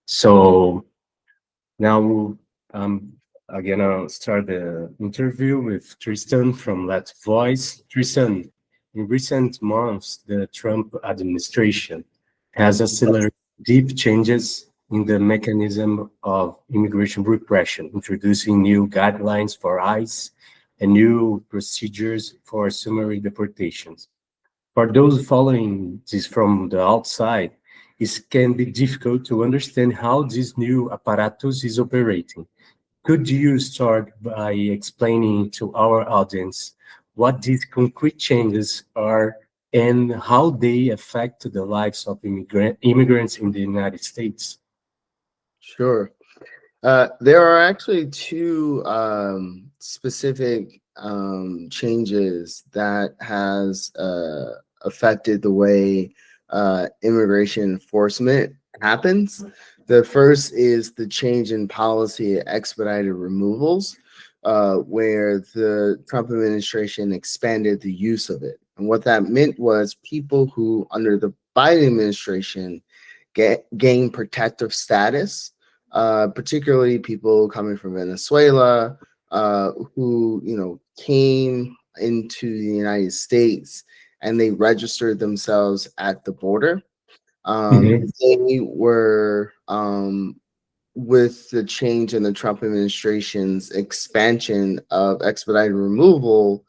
So now I'm gonna start the interview with Tristan from Let's Voice. Tristan, in recent months, the Trump administration has accelerated deep changes in the mechanism of immigration repression, introducing new guidelines for ICE and new procedures for summary deportations. For those following this from the outside, it can be difficult to understand how this new apparatus is operating. Could you start by explaining to our audience what these concrete changes are and how they affect the lives of immigrants in the United States? Sure. There are actually two specific changes that has affected the way immigration enforcement happens. The first is the change in policy of expedited removals, where the Trump administration expanded the use of it. And what that meant was people who, under the Biden administration, gained protective status, particularly people coming from Venezuela, who came into the United States and they registered themselves at the border. Mhm. They were with the change in the Trump administration's expansion of expedited removal,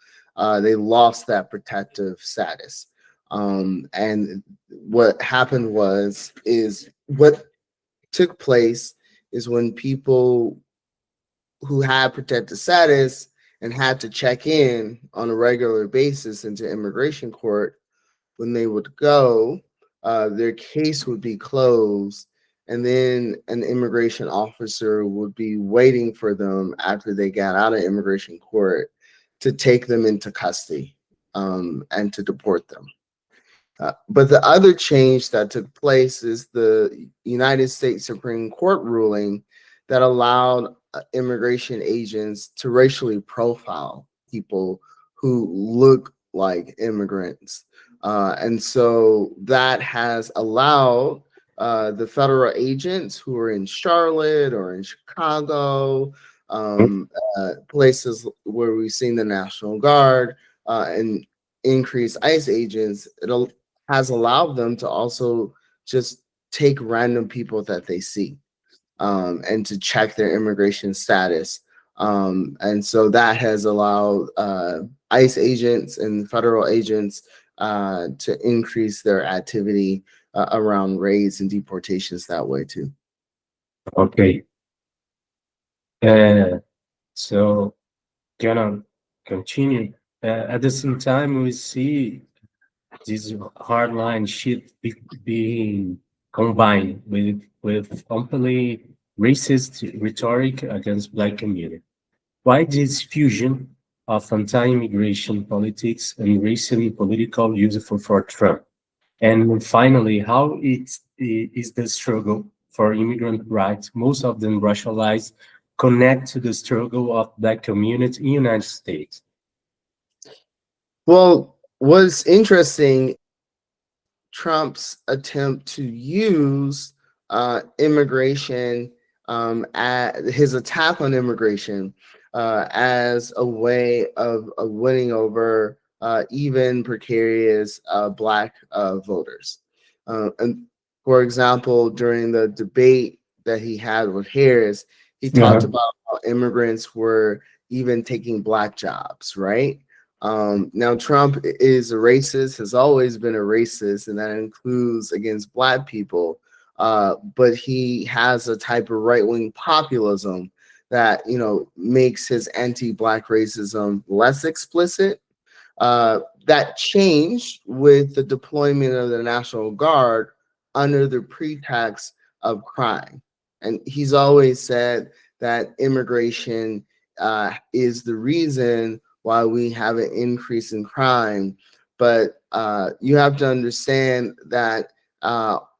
they lost that protective status. And what happened is what took place is when people who had protected status and had to check in on a regular basis into immigration court, when they would go, their case would be closed, and then an immigration officer would be waiting for them after they got out of immigration court to take them into custody and to deport them. But the other change that took place is the United States Supreme Court ruling that allowed immigration agents to racially profile people who look like immigrants. And so that has allowed the federal agents who are in Charlotte or in Chicago, places where we've seen the National Guard and increased ICE agents, has allowed them to also just take random people that they see and to check their immigration status. And so that has allowed ICE agents and federal agents to increase their activity around raids and deportations that way too. Okay. Uh, so, gonna continue. At the same time, we see this hardline shit being combined with openly racist rhetoric against Black community. Why this fusion of anti-immigration politics and racial political useful for Trump? And finally, how is the struggle for immigrant rights, most of them racialized, connect to the struggle of Black community in the United States? Well, what's interesting, Trump's attempt to use immigration, his attack on immigration, as a way of winning over even precarious Black voters. And for example, during the debate that he had with Harris, he talked Yeah. about how immigrants were even taking Black jobs, right? Now, Trump is a racist, has always been a racist, and that includes against Black people. But he has a type of right wing populism that makes his anti-Black racism less explicit. That changed with the deployment of the National Guard under the pretext of crime, and he's always said that immigration is the reason why we have an increase in crime. But you have to understand that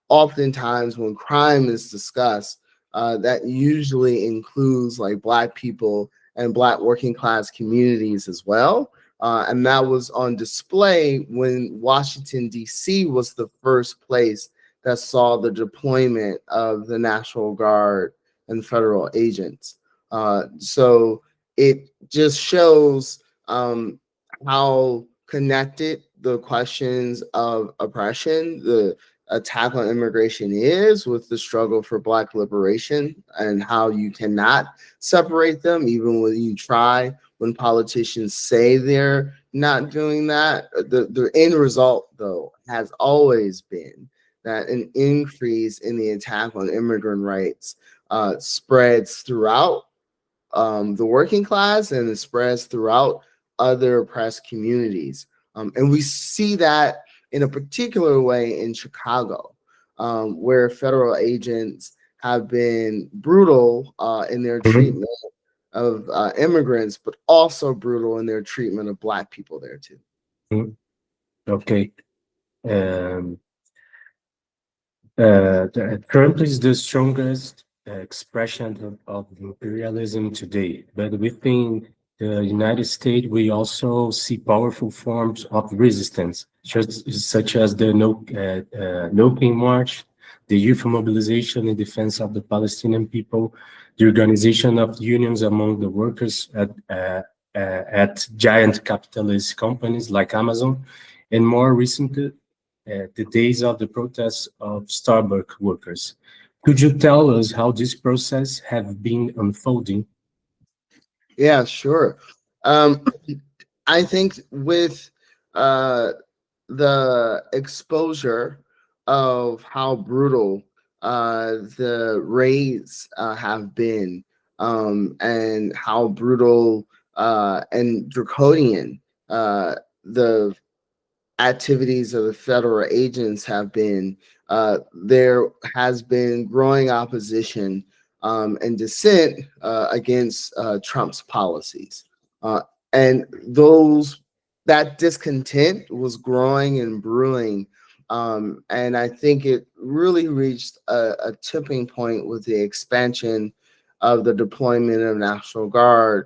oftentimes when crime is discussed, that usually includes like Black people and Black working class communities as well. And that was on display when Washington, D.C. was the first place that saw the deployment of the National Guard and federal agents. So it just shows how connected the questions of oppression, the attack on immigration is with the struggle for Black liberation, and how you cannot separate them even when you try, when politicians say they're not doing that. The end result, though, has always been that an increase in the attack on immigrant rights spreads throughout the working class, and it spreads throughout other oppressed communities. And we see that in a particular way in Chicago, where federal agents have been brutal in their treatment of immigrants, but also brutal in their treatment of Black people there too. Okay. Trump is the strongest expression of imperialism today, but within the United States, we also see powerful forms of resistance, such as the No King March, the youth mobilization in defense of the Palestinian people, the organization of unions among the workers at giant capitalist companies like Amazon, and more recently, the days of the protests of Starbucks workers. Could you tell us how this process have been unfolding? Yeah, sure. I think with the exposure of how brutal the raids have been, and how brutal and draconian the activities of the federal agents have been, there has been growing opposition and dissent against Trump's policies. And that discontent was growing and brewing. And I think it really reached a tipping point with the expansion of the deployment of National Guard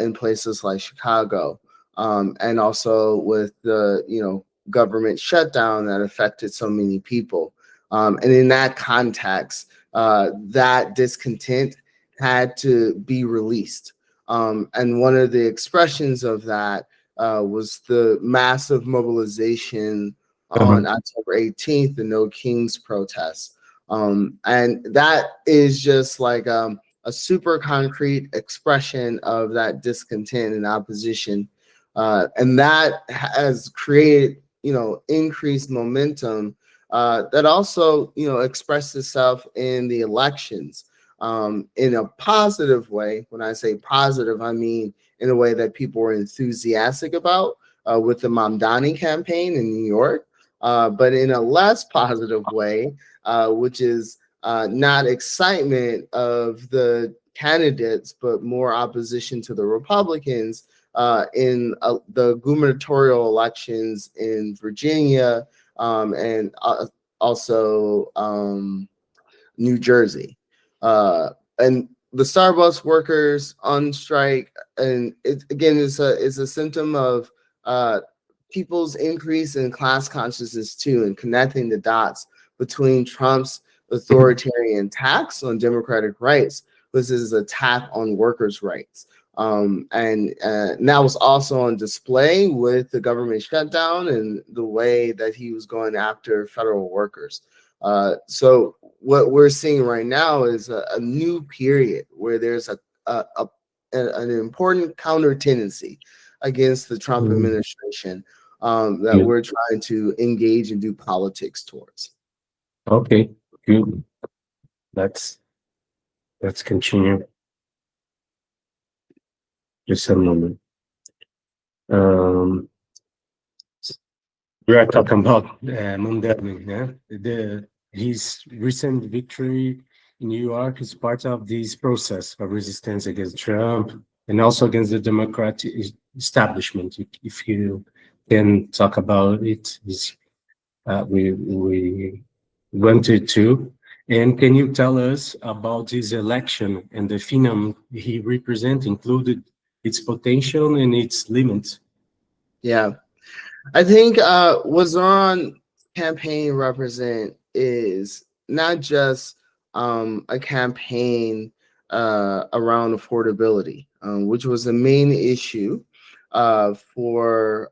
in places like Chicago, and also with the government shutdown that affected so many people. And in that context, that discontent had to be released. And one of the expressions of that was the massive mobilization on October 18th, the No Kings protests. And that is just like a super concrete expression of that discontent and opposition. And that has created, increased momentum that also, expressed itself in the elections in a positive way. When I say positive, I mean in a way that people were enthusiastic about with the Mamdani campaign in New York, but in a less positive way, which is not excitement of the candidates, but more opposition to the Republicans in the gubernatorial elections in Virginia, and also New Jersey. And the Starbucks workers on strike, and it again is a symptom of people's increase in class consciousness too, and connecting the dots between Trump's authoritarian tax on democratic rights versus his attack on workers' rights. And that was also on display with the government shutdown and the way that he was going after federal workers. So what we're seeing right now is a new period where there's an important counter tendency against the Trump administration that we're trying to engage and do politics towards. Okay, good. Let's continue. Just a moment. We are talking about Mamdani. Yeah? His recent victory in New York is part of this process of resistance against Trump and also against the Democratic establishment. If you can talk about it, we wanted to. And can you tell us about his election and the phenom he represents, included its potential and its limits? Yeah, I think what Zoran campaign represent is not just a campaign around affordability, which was the main issue for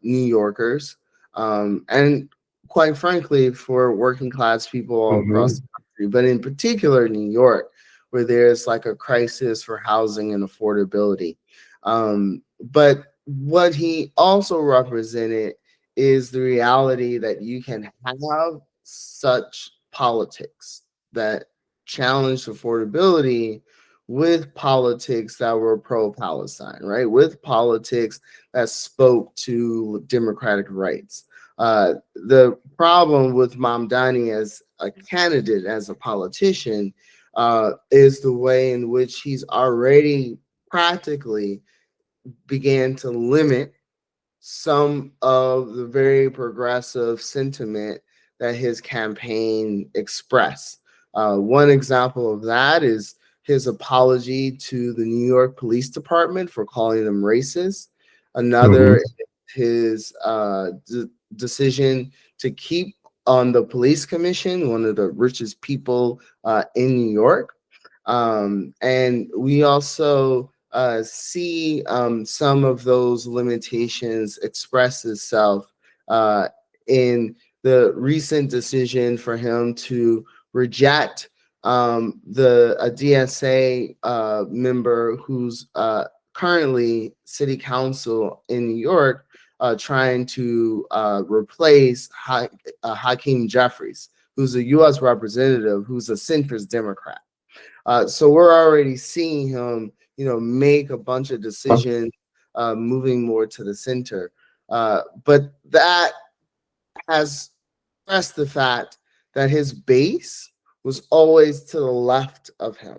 New Yorkers, and quite frankly, for working class people all across the country, but in particular New York, where there's like a crisis for housing and affordability. But what he also represented is the reality that you can have such politics that challenge affordability with politics that were pro-Palestine, right? With politics that spoke to democratic rights. The problem with Mamdani as a candidate, as a politician, is the way in which he's already practically began to limit some of the very progressive sentiment that his campaign expressed. One example of that is his apology to the New York Police Department for calling them racist. Another, his decision to keep on the police commission, one of the richest people in New York. And we also see some of those limitations express itself in the recent decision for him to reject a DSA member who's currently city council in New York, trying to replace Hakeem Jeffries, who's a U.S. representative, who's a centrist Democrat. So we're already seeing him, make a bunch of decisions moving more to the center. But that has stressed the fact that his base was always to the left of him.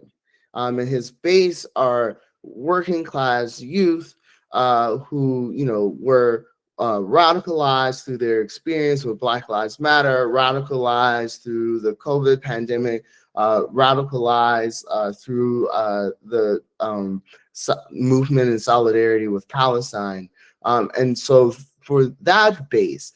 And his base are working class youth who, were radicalized through their experience with Black Lives Matter, radicalized through the COVID pandemic, radicalized through the movement and solidarity with Palestine. And so for that base,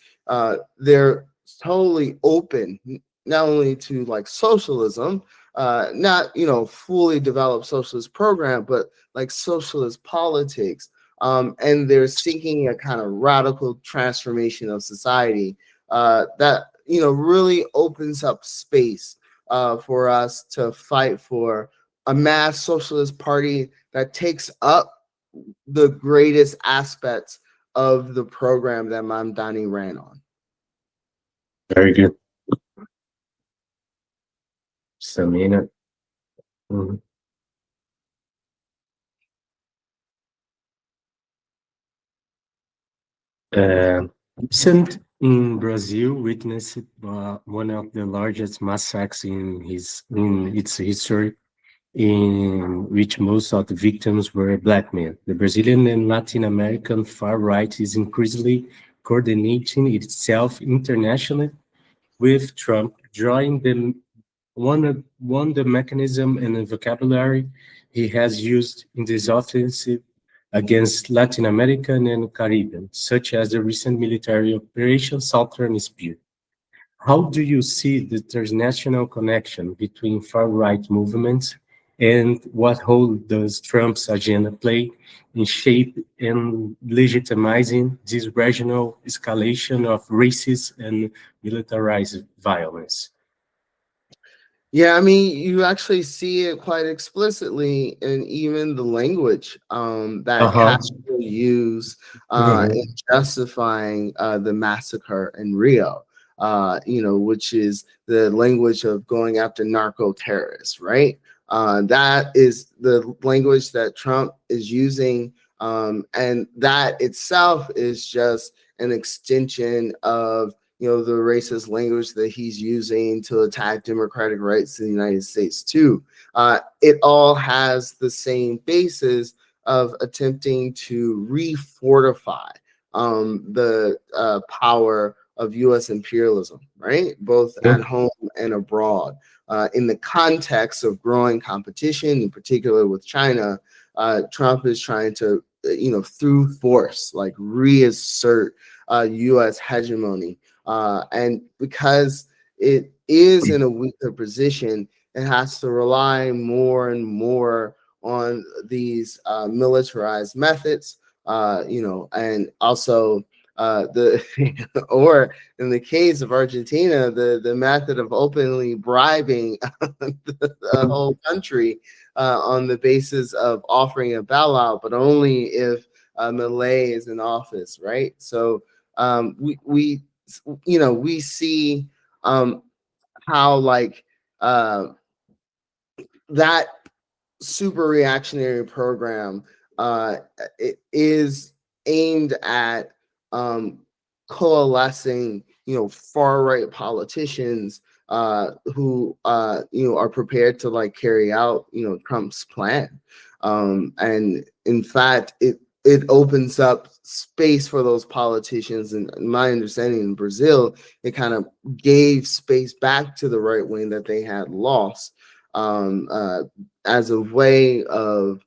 they're totally open, not only to like socialism, not, fully developed socialist program, but like socialist politics. And they're seeking a kind of radical transformation of society that, really opens up space for us to fight for a mass socialist party that takes up the greatest aspects of the program that Mamdani ran on. Very good. Samina. Recent in Brazil witnessed one of the largest massacres in its history, in which most of the victims were Black men. The Brazilian and Latin American far right is increasingly coordinating itself internationally, with Trump drawing the mechanism and the vocabulary he has used in this offensive against Latin American and Caribbean, such as the recent military Operation Southern Spear. How do you see the transnational connection between far-right movements, and what role does Trump's agenda play in shaping and legitimizing this regional escalation of racist and militarized violence? Yeah, I mean, you actually see it quite explicitly in even the language that Castro used in justifying the massacre in Rio, which is the language of going after narco terrorists, right? That is the language that Trump is using, and that itself is just an extension of the racist language that he's using to attack democratic rights in the United States too. It all has the same basis of attempting to refortify the power of U.S. imperialism, right? Both at home and abroad. In the context of growing competition, in particular with China, Trump is trying to, through force, like reassert U.S. hegemony. And because it is in a weaker position. It has to rely more and more on these militarized methods, and also or in the case of Argentina, the method of openly bribing the whole country on the basis of offering a bailout, but only if Milei is in office, right? So we see how like that super reactionary program it is aimed at coalescing, far right politicians who are prepared to like carry out Trump's plan, and in fact it opens up space for those politicians. And my understanding, in Brazil, it kind of gave space back to the right wing that they had lost, as a way of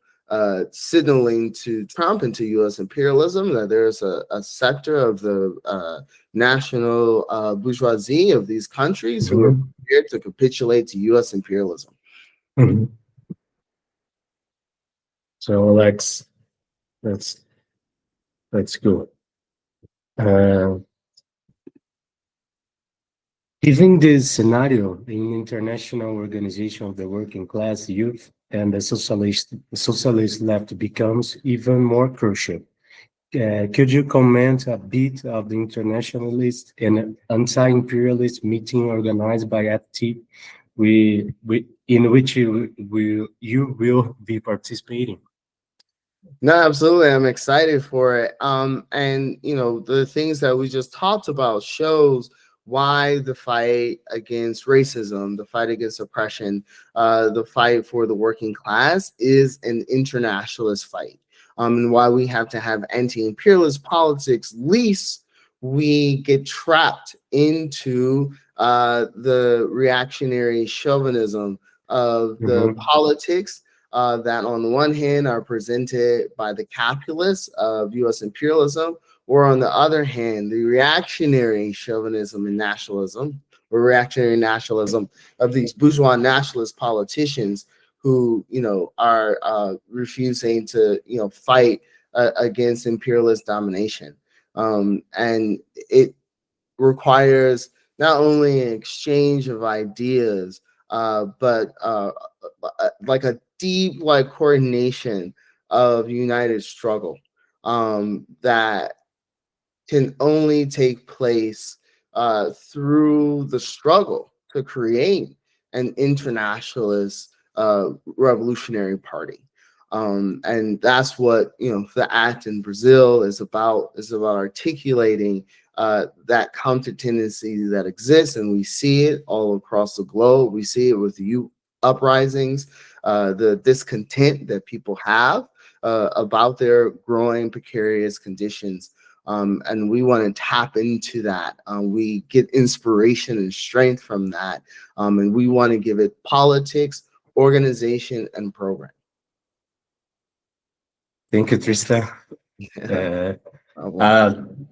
signaling to Trump and to U.S. imperialism that there's a sector of the national bourgeoisie of these countries who are prepared to capitulate to U.S. imperialism. So let's go. Given this scenario, the international organization of the working class, youth, and the socialist left becomes even more crucial. Could you comment a bit of the internationalist and anti-imperialist meeting organized by FT, in which you will be participating? No, absolutely. I'm excited for it. And the things that we just talked about shows why the fight against racism, the fight against oppression, the fight for the working class is an internationalist fight. And why we have to have anti-imperialist politics, lest we get trapped into the reactionary chauvinism of the politics that on the one hand are presented by the capitalists of U.S. imperialism, or on the other hand, the reactionary chauvinism and nationalism, or reactionary nationalism of these bourgeois nationalist politicians who, are refusing to, fight against imperialist domination. And it requires not only an exchange of ideas, but like a deep coordination of united struggle that can only take place through the struggle to create an internationalist revolutionary party. And that's what the act in Brazil is about articulating that counter tendency that exists, and we see it all across the globe. We see it with the youth uprisings, the discontent that people have about their growing precarious conditions. And we want to tap into that. We get inspiration and strength from that. And we want to give it politics, organization, and program. Thank you, Trista. I'm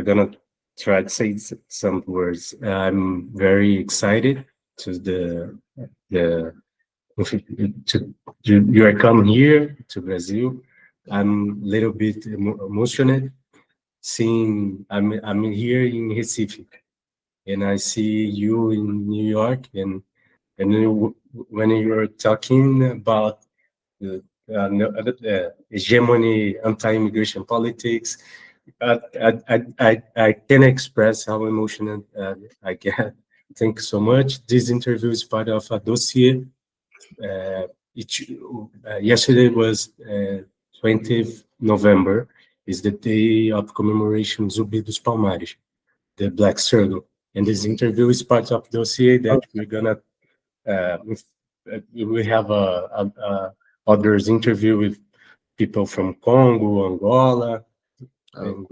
gonna try to say some words. I'm very excited to you are coming here to Brazil. I'm a little bit emotional seeing I'm here in Recife, and I see you in New York, and when you were talking about the hegemony, anti-immigration politics, I can express how emotional I get. Thank you so much. This interview is part of a dossier. Yesterday was 20th November, is the day of commemoration Zumbi dos Palmares, the Black Circle. And this interview is part of the dossier that we're gonna, we have others interview with people from Congo, Angola.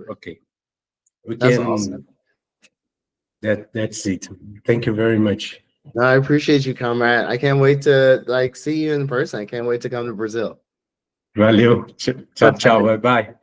Okay. That's awesome. That's it. Thank you very much. No, I appreciate you, comrade. I can't wait to see you in person. I can't wait to come to Brazil. Valeu. Tchau, tchau. Bye-bye.